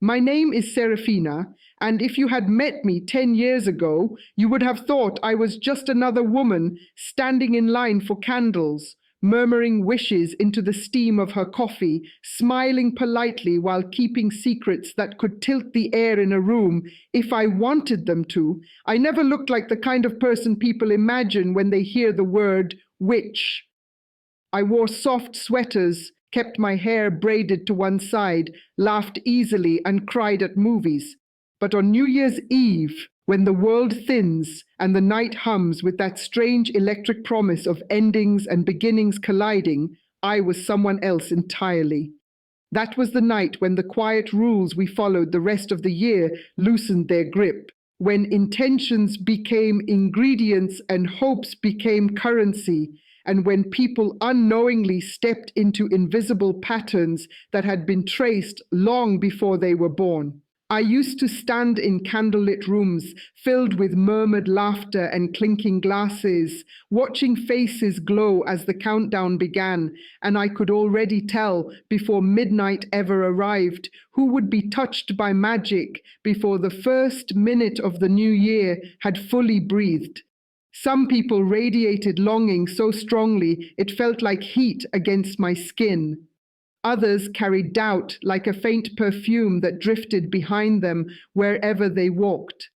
My name is Serafina, and if you had met me 10 years ago, you would have thought I was just another woman standing in line for candles, murmuring wishes into the steam of her coffee, smiling politely while keeping secrets that could tilt the air in a room if I wanted them to. I never looked like the kind of person people imagine when they hear the word witch. I wore soft sweaters, kept my hair braided to one side, laughed easily, and cried at movies. But on New Year's Eve, when the world thins and the night hums with that strange electric promise of endings and beginnings colliding, I was someone else entirely. That was the night when the quiet rules we followed the rest of the year loosened their grip, when intentions became ingredients and hopes became currency, and when people unknowingly stepped into invisible patterns that had been traced long before they were born. I used to stand in candlelit rooms filled with murmured laughter and clinking glasses, watching faces glow as the countdown began, and I could already tell, before midnight ever arrived, who would be touched by magic before the first minute of the new year had fully breathed. Some people radiated longing so strongly it felt like heat against my skin. Others carried doubt like a faint perfume that drifted behind them wherever they walked.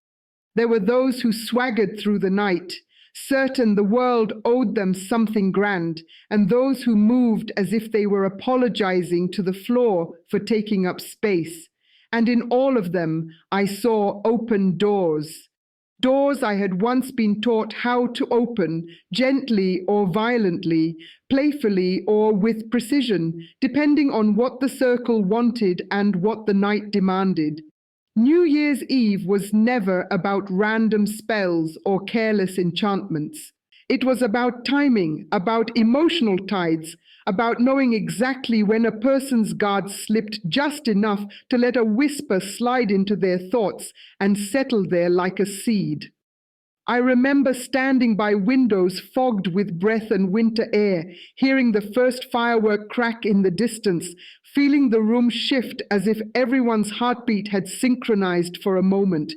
There were those who swaggered through the night, certain the world owed them something grand, and those who moved as if they were apologizing to the floor for taking up space. And in all of them, I saw open doors. Doors I had once been taught how to open, gently or violently, playfully or with precision, depending on what the circle wanted and what the night demanded. New Year's Eve was never about random spells or careless enchantments. It was about timing, about emotional tides, about knowing exactly when a person's guard slipped just enough to let a whisper slide into their thoughts and settle there like a seed. I remember standing by windows fogged with breath and winter air, hearing the first firework crack in the distance, feeling the room shift as if everyone's heartbeat had synchronized for a moment.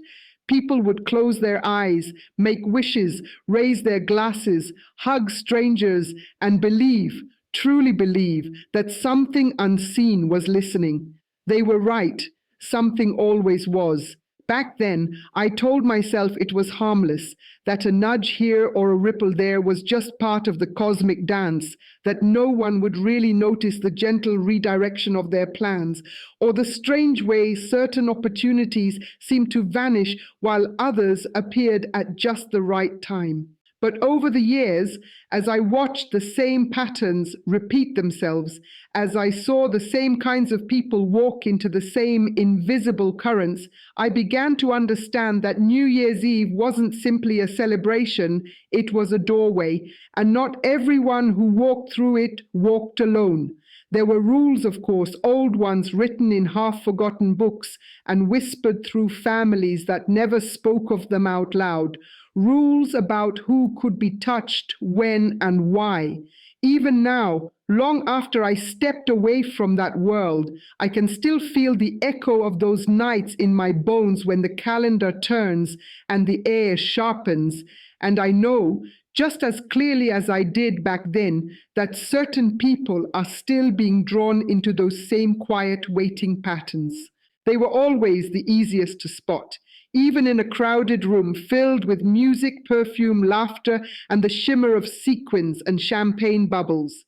People would close their eyes, make wishes, raise their glasses, hug strangers, and believe, truly believe, that something unseen was listening. They were right. Something always was. Back then, I told myself it was harmless, that a nudge here or a ripple there was just part of the cosmic dance, that no one would really notice the gentle redirection of their plans, or the strange way certain opportunities seemed to vanish while others appeared at just the right time. But over the years, as I watched the same patterns repeat themselves, as I saw the same kinds of people walk into the same invisible currents, I began to understand that New Year's Eve wasn't simply a celebration, it was a doorway, and not everyone who walked through it walked alone. There were rules, of course, old ones written in half-forgotten books and whispered through families that never spoke of them out loud. Rules about who could be touched, when, and why. Even now, long after I stepped away from that world, I can still feel the echo of those nights in my bones when the calendar turns and the air sharpens, and I know, just as clearly as I did back then, that certain people are still being drawn into those same quiet waiting patterns. They were always the easiest to spot, even in a crowded room filled with music, perfume, laughter, and the shimmer of sequins and champagne bubbles.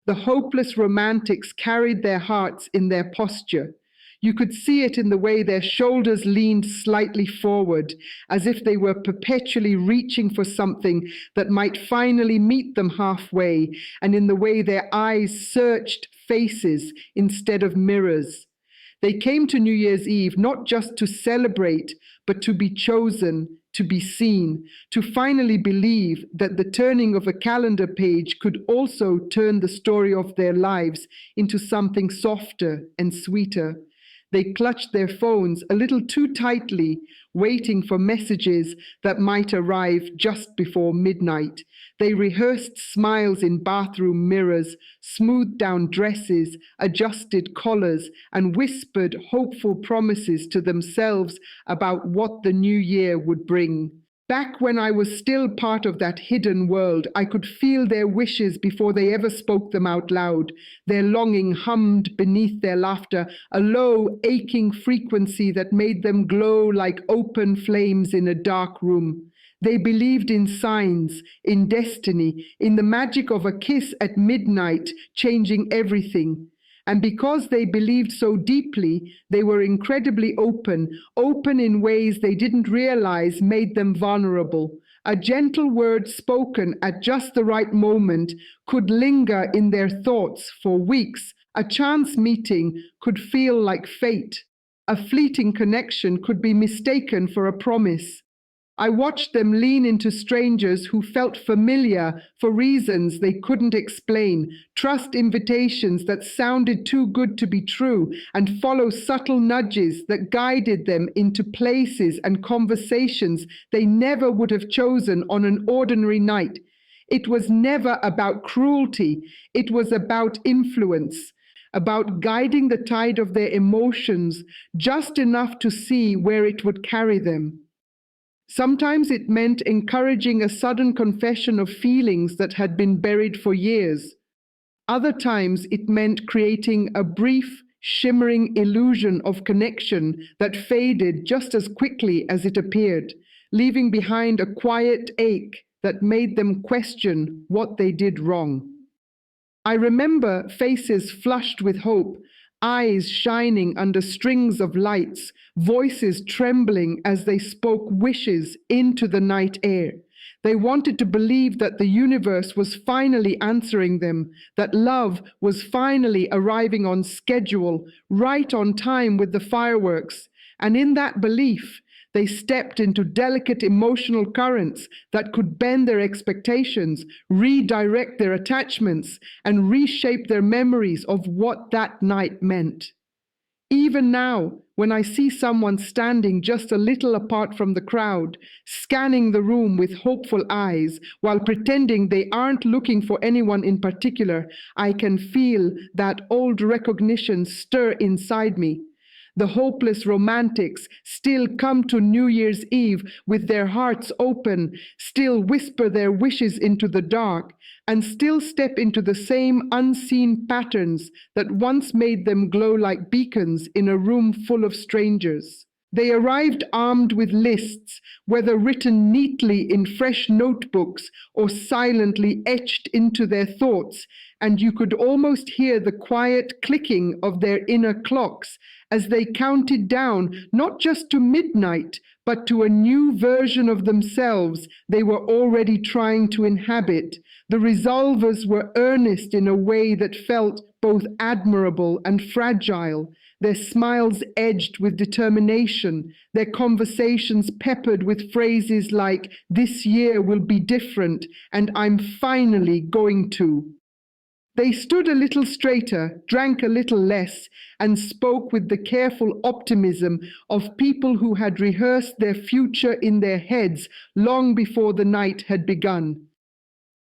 The hopeless romantics carried their hearts in their posture. You could see it in the way their shoulders leaned slightly forward, as if they were perpetually reaching for something that might finally meet them halfway, and in the way their eyes searched faces instead of mirrors. They came to New Year's Eve not just to celebrate, but to be chosen, to be seen, to finally believe that the turning of a calendar page could also turn the story of their lives into something softer and sweeter. They clutched their phones a little too tightly, waiting for messages that might arrive just before midnight. They rehearsed smiles in bathroom mirrors, smoothed down dresses, adjusted collars, and whispered hopeful promises to themselves about what the new year would bring. Back when I was still part of that hidden world, I could feel their wishes before they ever spoke them out loud. Their longing hummed beneath their laughter, a low, aching frequency that made them glow like open flames in a dark room. They believed in signs, in destiny, in the magic of a kiss at midnight, changing everything. And because they believed so deeply, they were incredibly open, open in ways they didn't realize made them vulnerable. A gentle word spoken at just the right moment could linger in their thoughts for weeks. A chance meeting could feel like fate. A fleeting connection could be mistaken for a promise. I watched them lean into strangers who felt familiar for reasons they couldn't explain, trust invitations that sounded too good to be true, and follow subtle nudges that guided them into places and conversations they never would have chosen on an ordinary night. It was never about cruelty, it was about influence, about guiding the tide of their emotions just enough to see where it would carry them. Sometimes it meant encouraging a sudden confession of feelings that had been buried for years. Other times it meant creating a brief, shimmering illusion of connection that faded just as quickly as it appeared, leaving behind a quiet ache that made them question what they did wrong. I remember faces flushed with hope, eyes shining under strings of lights, voices trembling as they spoke wishes into the night air. They wanted to believe that the universe was finally answering them, that love was finally arriving on schedule, right on time with the fireworks. And in that belief, they stepped into delicate emotional currents that could bend their expectations, redirect their attachments, and reshape their memories of what that night meant. Even now, when I see someone standing just a little apart from the crowd, scanning the room with hopeful eyes, while pretending they aren't looking for anyone in particular, I can feel that old recognition stir inside me. The hopeless romantics still come to New Year's Eve with their hearts open, still whisper their wishes into the dark, and still step into the same unseen patterns that once made them glow like beacons in a room full of strangers. They arrived armed with lists, whether written neatly in fresh notebooks or silently etched into their thoughts, and you could almost hear the quiet clicking of their inner clocks as they counted down not just to midnight, but to a new version of themselves they were already trying to inhabit. The resolvers were earnest in a way that felt both admirable and fragile, their smiles edged with determination, their conversations peppered with phrases like, "This year will be different," and "I'm finally going to." They stood a little straighter, drank a little less, and spoke with the careful optimism of people who had rehearsed their future in their heads long before the night had begun.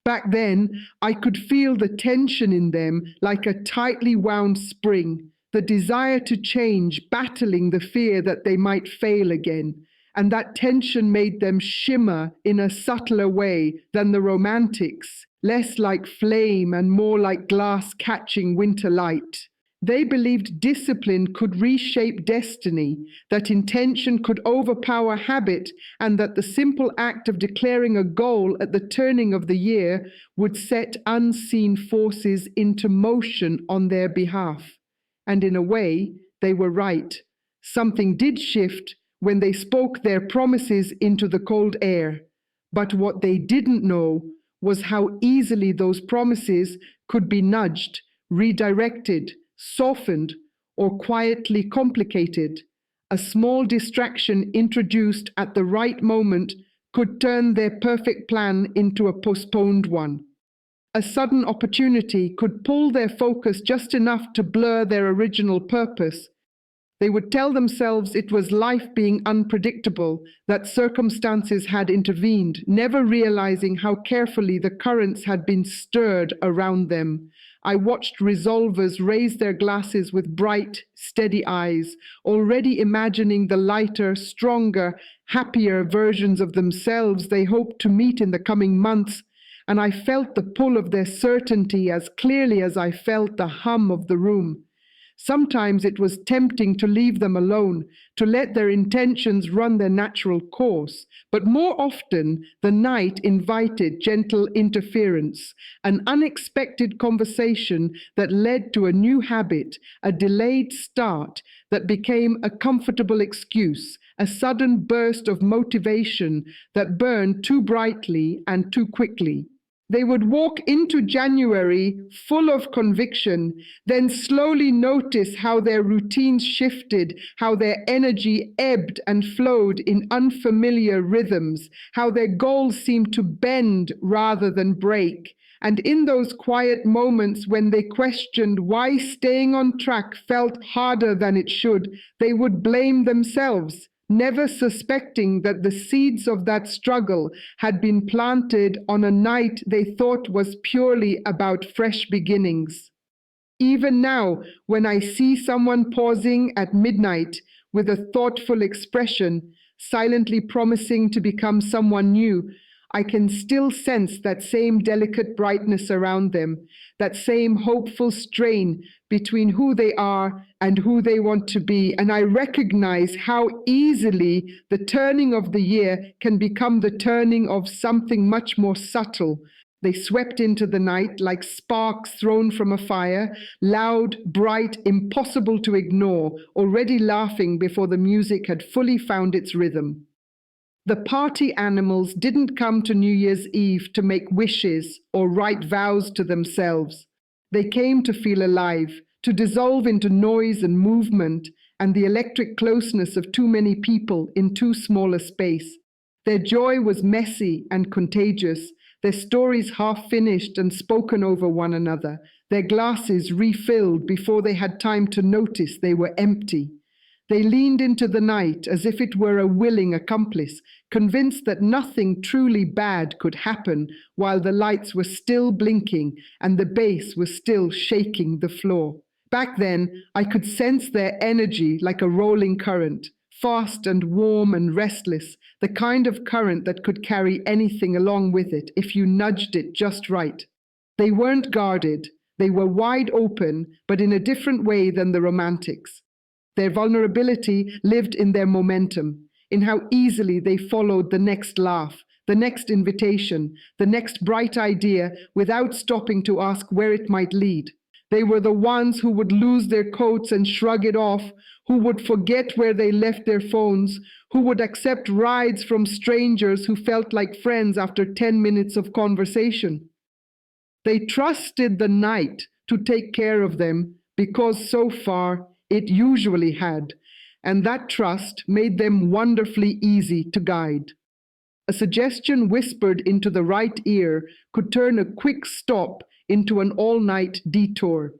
Back then, I could feel the tension in them like a tightly wound spring, the desire to change, battling the fear that they might fail again. And that tension made them shimmer in a subtler way than the romantics, less like flame and more like glass catching winter light. They believed discipline could reshape destiny, that intention could overpower habit, and that the simple act of declaring a goal at the turning of the year would set unseen forces into motion on their behalf. And in a way, they were right. Something did shift when they spoke their promises into the cold air. But what they didn't know was how easily those promises could be nudged, redirected, softened, or quietly complicated. A small distraction introduced at the right moment could turn their perfect plan into a postponed one. A sudden opportunity could pull their focus just enough to blur their original purpose. They would tell themselves it was life being unpredictable, that circumstances had intervened, never realizing how carefully the currents had been stirred around them. I watched resolvers raise their glasses with bright, steady eyes, already imagining the lighter, stronger, happier versions of themselves they hoped to meet in the coming months, and I felt the pull of their certainty as clearly as I felt the hum of the room. Sometimes it was tempting to leave them alone, to let their intentions run their natural course, but more often the night invited gentle interference, an unexpected conversation that led to a new habit, a delayed start that became a comfortable excuse, a sudden burst of motivation that burned too brightly and too quickly. They would walk into January full of conviction, then slowly notice how their routines shifted, how their energy ebbed and flowed in unfamiliar rhythms, how their goals seemed to bend rather than break. And in those quiet moments when they questioned why staying on track felt harder than it should, they would blame themselves, never suspecting that the seeds of that struggle had been planted on a night they thought was purely about fresh beginnings. Even now, when I see someone pausing at midnight with a thoughtful expression, silently promising to become someone new, I can still sense that same delicate brightness around them, that same hopeful strain between who they are and who they want to be. And I recognize how easily the turning of the year can become the turning of something much more subtle. They swept into the night like sparks thrown from a fire, loud, bright, impossible to ignore, already laughing before the music had fully found its rhythm. The party animals didn't come to New Year's Eve to make wishes or write vows to themselves. They came to feel alive, to dissolve into noise and movement and the electric closeness of too many people in too small a space. Their joy was messy and contagious, their stories half finished and spoken over one another, their glasses refilled before they had time to notice they were empty. They leaned into the night as if it were a willing accomplice, convinced that nothing truly bad could happen while the lights were still blinking and the bass was still shaking the floor. Back then, I could sense their energy like a rolling current, fast and warm and restless, the kind of current that could carry anything along with it if you nudged it just right. They weren't guarded, they were wide open, but in a different way than the romantics. Their vulnerability lived in their momentum, in how easily they followed the next laugh, the next invitation, the next bright idea without stopping to ask where it might lead. They were the ones who would lose their coats and shrug it off, who would forget where they left their phones, who would accept rides from strangers who felt like friends after 10 minutes of conversation. They trusted the night to take care of them because so far it usually had, and that trust made them wonderfully easy to guide. A suggestion whispered into the right ear could turn a quick stop into an all-night detour.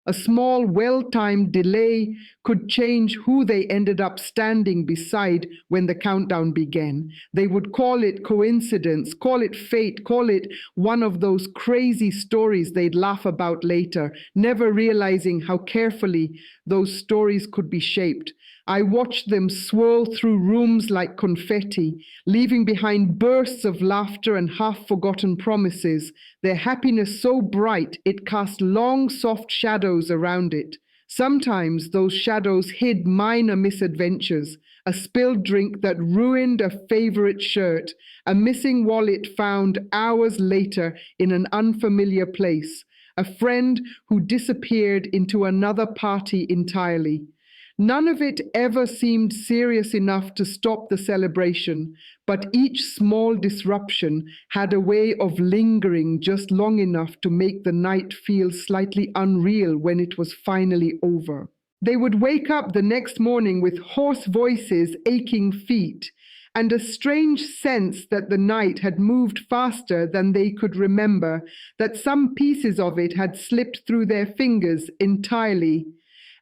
A small, well-timed delay could change who they ended up standing beside when the countdown began. They would call it coincidence, call it fate, call it one of those crazy stories they'd laugh about later, never realizing how carefully those stories could be shaped. I watched them swirl through rooms like confetti, leaving behind bursts of laughter and half-forgotten promises, their happiness so bright it cast long, soft shadows around it. Sometimes those shadows hid minor misadventures, a spilled drink that ruined a favorite shirt, a missing wallet found hours later in an unfamiliar place, a friend who disappeared into another party entirely. None of it ever seemed serious enough to stop the celebration, but each small disruption had a way of lingering just long enough to make the night feel slightly unreal when it was finally over. They would wake up the next morning with hoarse voices, aching feet, and a strange sense that the night had moved faster than they could remember, that some pieces of it had slipped through their fingers entirely,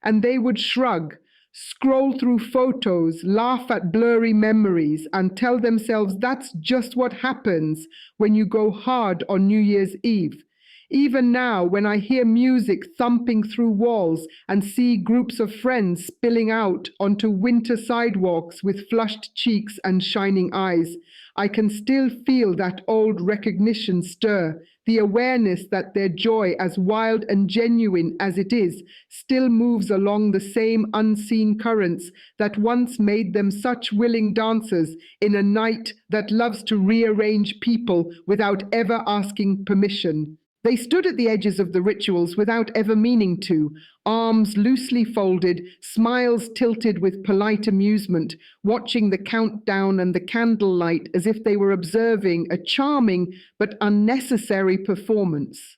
and they would shrug, scroll through photos, laugh at blurry memories, and tell themselves that's just what happens when you go hard on New Year's Eve. Even now, when I hear music thumping through walls and see groups of friends spilling out onto winter sidewalks with flushed cheeks and shining eyes, I can still feel that old recognition stir, the awareness that their joy, as wild and genuine as it is, still moves along the same unseen currents that once made them such willing dancers in a night that loves to rearrange people without ever asking permission. They stood at the edges of the rituals without ever meaning to, arms loosely folded, smiles tilted with polite amusement, watching the countdown and the candlelight as if they were observing a charming but unnecessary performance.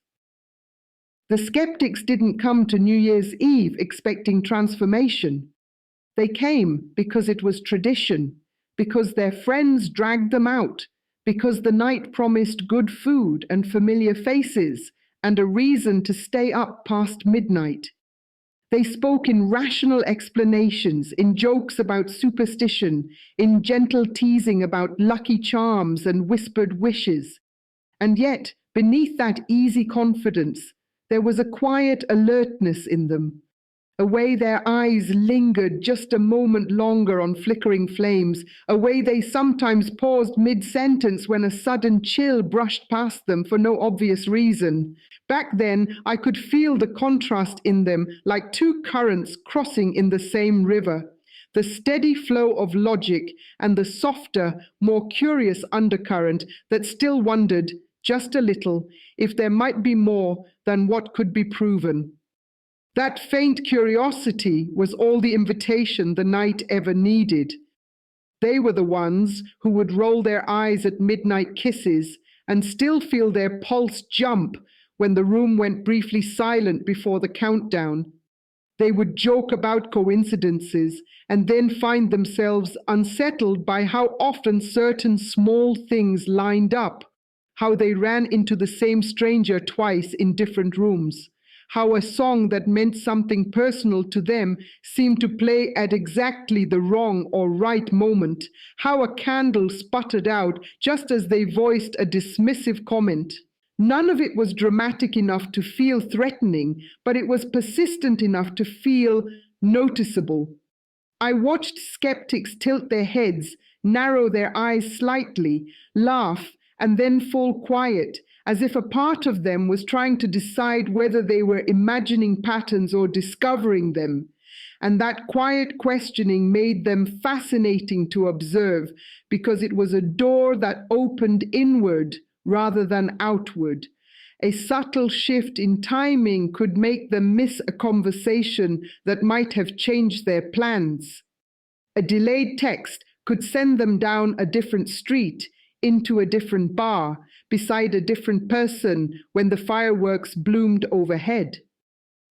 The skeptics didn't come to New Year's Eve expecting transformation. They came because it was tradition, because their friends dragged them out, because the night promised good food and familiar faces and a reason to stay up past midnight. They spoke in rational explanations, in jokes about superstition, in gentle teasing about lucky charms and whispered wishes. And yet, beneath that easy confidence, there was a quiet alertness in them, a way their eyes lingered just a moment longer on flickering flames, a way they sometimes paused mid-sentence when a sudden chill brushed past them for no obvious reason. Back then, I could feel the contrast in them like two currents crossing in the same river. The steady flow of logic and the softer, more curious undercurrent that still wondered, just a little, if there might be more than what could be proven. That faint curiosity was all the invitation the night ever needed. They were the ones who would roll their eyes at midnight kisses and still feel their pulse jump when the room went briefly silent before the countdown. They would joke about coincidences and then find themselves unsettled by how often certain small things lined up, how they ran into the same stranger twice in different rooms, how a song that meant something personal to them seemed to play at exactly the wrong or right moment, how a candle sputtered out just as they voiced a dismissive comment. None of it was dramatic enough to feel threatening, but it was persistent enough to feel noticeable. I watched skeptics tilt their heads, narrow their eyes slightly, laugh, and then fall quiet, as if a part of them was trying to decide whether they were imagining patterns or discovering them. And that quiet questioning made them fascinating to observe, because it was a door that opened inward rather than outward. A subtle shift in timing could make them miss a conversation that might have changed their plans. A delayed text could send them down a different street, into a different bar, beside a different person when the fireworks bloomed overhead.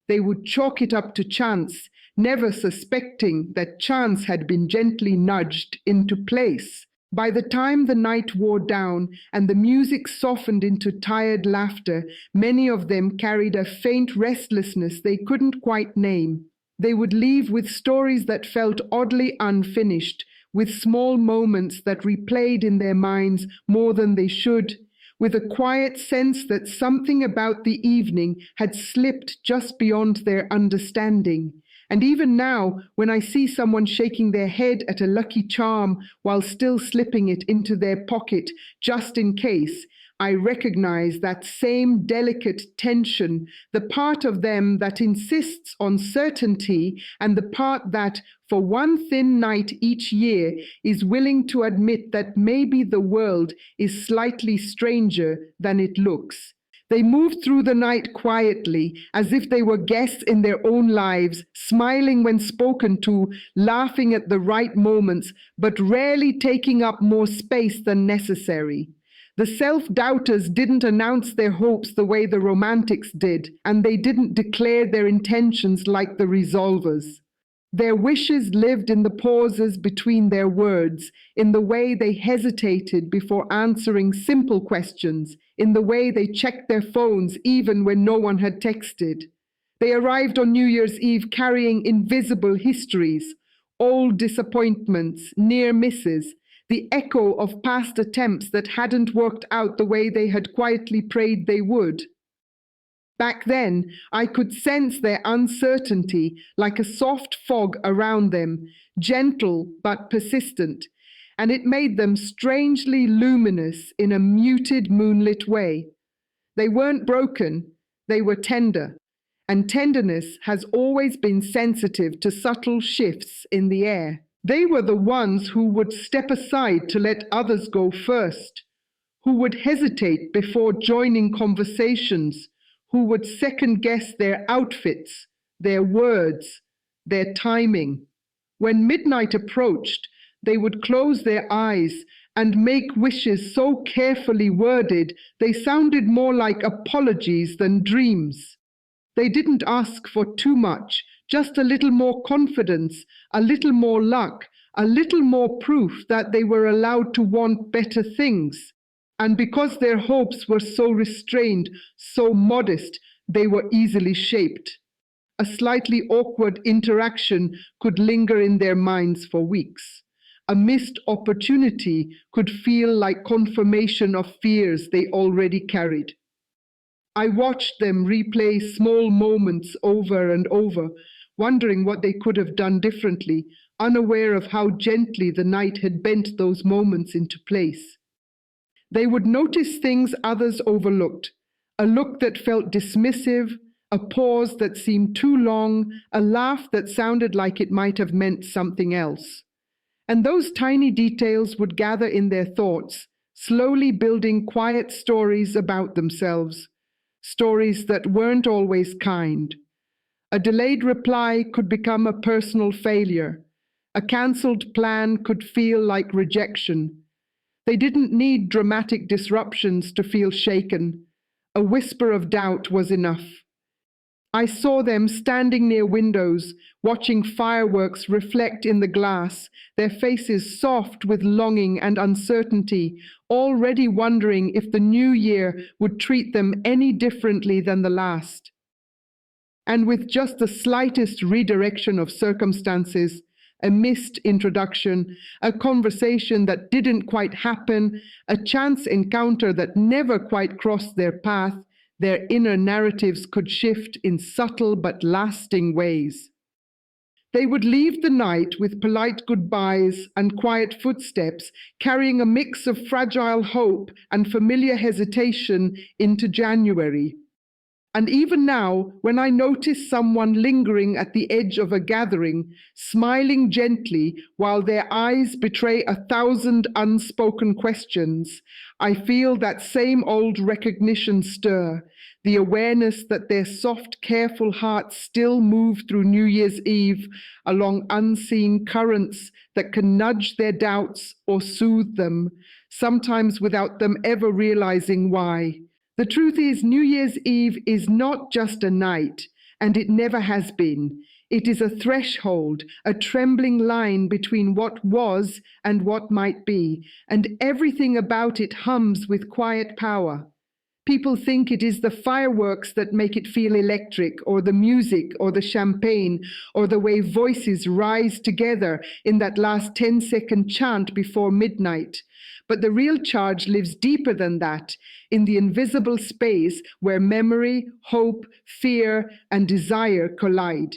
They would chalk it up to chance, never suspecting that chance had been gently nudged into place. By the time the night wore down and the music softened into tired laughter, many of them carried a faint restlessness they couldn't quite name. They would leave with stories that felt oddly unfinished, with small moments that replayed in their minds more than they should, with a quiet sense that something about the evening had slipped just beyond their understanding. And even now, when I see someone shaking their head at a lucky charm while still slipping it into their pocket just in case, I recognize that same delicate tension, the part of them that insists on certainty and the part that, for one thin night each year, is willing to admit that maybe the world is slightly stranger than it looks. They moved through the night quietly, as if they were guests in their own lives, smiling when spoken to, laughing at the right moments, but rarely taking up more space than necessary. The self-doubters didn't announce their hopes the way the romantics did, and they didn't declare their intentions like the resolvers. Their wishes lived in the pauses between their words, in the way they hesitated before answering simple questions, in the way they checked their phones even when no one had texted. They arrived on New Year's Eve carrying invisible histories, old disappointments, near misses, the echo of past attempts that hadn't worked out the way they had quietly prayed they would. Back then, I could sense their uncertainty like a soft fog around them, gentle but persistent, and it made them strangely luminous in a muted moonlit way. They weren't broken, they were tender, and tenderness has always been sensitive to subtle shifts in the air. They were the ones who would step aside to let others go first, who would hesitate before joining conversations, who would second-guess their outfits, their words, their timing. When midnight approached, they would close their eyes and make wishes so carefully worded they sounded more like apologies than dreams. They didn't ask for too much, just a little more confidence, a little more luck, a little more proof that they were allowed to want better things. And because their hopes were so restrained, so modest, they were easily shaped. A slightly awkward interaction could linger in their minds for weeks. A missed opportunity could feel like confirmation of fears they already carried. I watched them replay small moments over and over, wondering what they could have done differently, unaware of how gently the night had bent those moments into place. They would notice things others overlooked, a look that felt dismissive, a pause that seemed too long, a laugh that sounded like it might have meant something else. And those tiny details would gather in their thoughts, slowly building quiet stories about themselves, stories that weren't always kind. A delayed reply could become a personal failure. A cancelled plan could feel like rejection. They didn't need dramatic disruptions to feel shaken. A whisper of doubt was enough. I saw them standing near windows, watching fireworks reflect in the glass, their faces soft with longing and uncertainty, already wondering if the new year would treat them any differently than the last. And with just the slightest redirection of circumstances, a missed introduction, a conversation that didn't quite happen, a chance encounter that never quite crossed their path, their inner narratives could shift in subtle but lasting ways. They would leave the night with polite goodbyes and quiet footsteps, carrying a mix of fragile hope and familiar hesitation into January. And even now, when I notice someone lingering at the edge of a gathering, smiling gently while their eyes betray 1,000 unspoken questions, I feel that same old recognition stir, the awareness that their soft, careful hearts still move through New Year's Eve along unseen currents that can nudge their doubts or soothe them, sometimes without them ever realizing why. The truth is, New Year's Eve is not just a night, and it never has been. It is a threshold, a trembling line between what was and what might be, and everything about it hums with quiet power. People think it is the fireworks that make it feel electric, or the music, or the champagne, or the way voices rise together in that last 10-second chant before midnight. But the real charge lives deeper than that, in the invisible space where memory, hope, fear, and desire collide.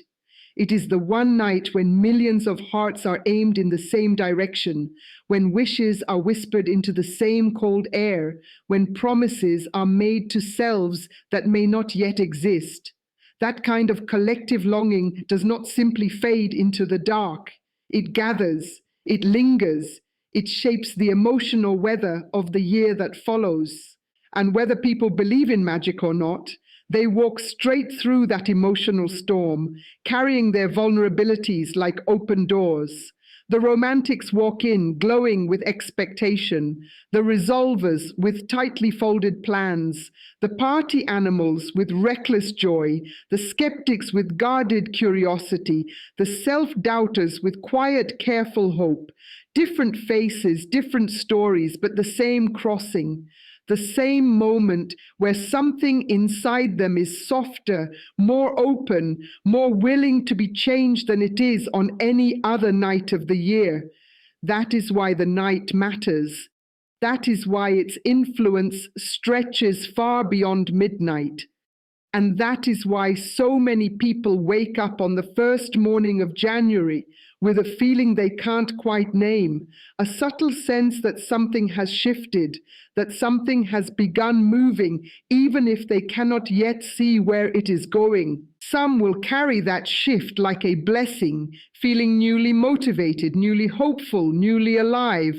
It is the one night when millions of hearts are aimed in the same direction, when wishes are whispered into the same cold air, when promises are made to selves that may not yet exist. That kind of collective longing does not simply fade into the dark. It gathers, it lingers, it shapes the emotional weather of the year that follows. And whether people believe in magic or not, they walk straight through that emotional storm, carrying their vulnerabilities like open doors. The romantics walk in, glowing with expectation, the resolvers with tightly folded plans, the party animals with reckless joy, the skeptics with guarded curiosity, the self-doubters with quiet, careful hope. Different faces, different stories, but the same crossing. the same moment where something inside them is softer, more open, more willing to be changed than it is on any other night of the year. That is why the night matters. That is why its influence stretches far beyond midnight. And that is why so many people wake up on the first morning of January with a feeling they can't quite name, a subtle sense that something has shifted, that something has begun moving, even if they cannot yet see where it is going. Some will carry that shift like a blessing, feeling newly motivated, newly hopeful, newly alive.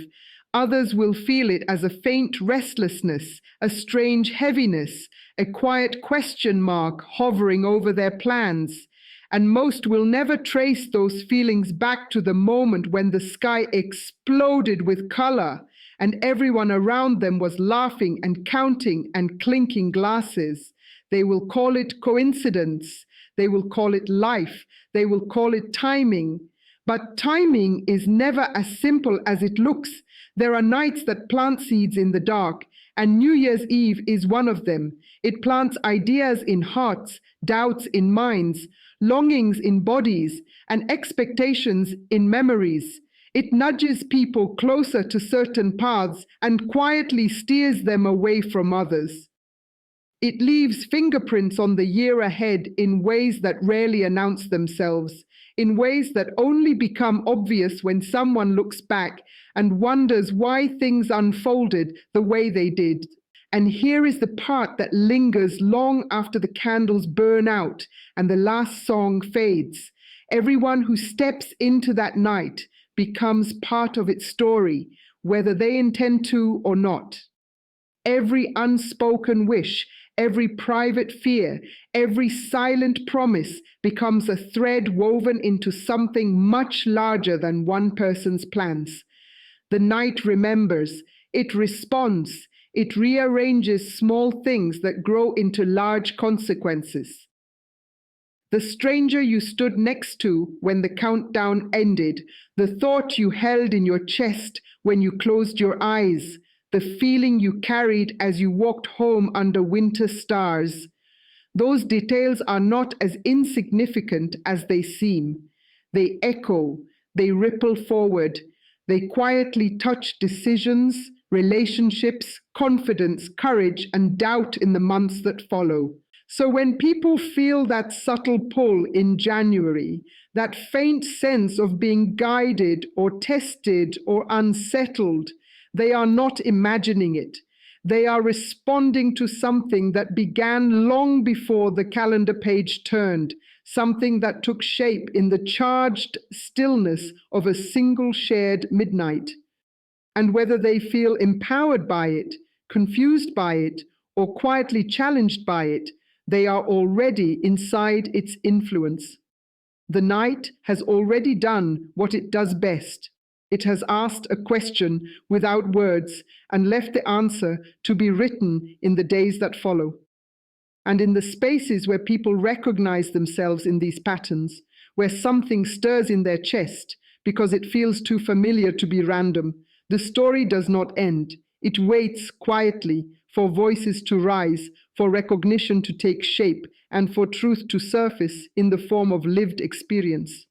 Others will feel it as a faint restlessness, a strange heaviness, a quiet question mark hovering over their plans. And most will never trace those feelings back to the moment when the sky exploded with color and everyone around them was laughing and counting and clinking glasses. They will call it coincidence. They will call it life. They will call it timing. But timing is never as simple as it looks. There are nights that plant seeds in the dark, and New Year's Eve is one of them. It plants ideas in hearts, doubts in minds, longings in bodies, and expectations in memories. It nudges people closer to certain paths and quietly steers them away from others. It leaves fingerprints on the year ahead in ways that rarely announce themselves, in ways that only become obvious when someone looks back and wonders why things unfolded the way they did. And here is the part that lingers long after the candles burn out and the last song fades. Everyone who steps into that night becomes part of its story, whether they intend to or not. Every unspoken wish, every private fear, every silent promise becomes a thread woven into something much larger than one person's plans. The night remembers, it responds, it rearranges small things that grow into large consequences. The stranger you stood next to when the countdown ended, the thought you held in your chest when you closed your eyes, the feeling you carried as you walked home under winter stars. Those details are not as insignificant as they seem. They echo, they ripple forward, they quietly touch decisions, relationships, confidence, courage, and doubt in the months that follow. So when people feel that subtle pull in January, that faint sense of being guided or tested or unsettled, they are not imagining it. They are responding to something that began long before the calendar page turned, something that took shape in the charged stillness of a single shared midnight. And whether they feel empowered by it, confused by it, or quietly challenged by it, they are already inside its influence. The night has already done what it does best. It has asked a question without words and left the answer to be written in the days that follow. And in the spaces where people recognize themselves in these patterns, where something stirs in their chest because it feels too familiar to be random, the story does not end. It waits quietly for voices to rise, for recognition to take shape, and for truth to surface in the form of lived experience.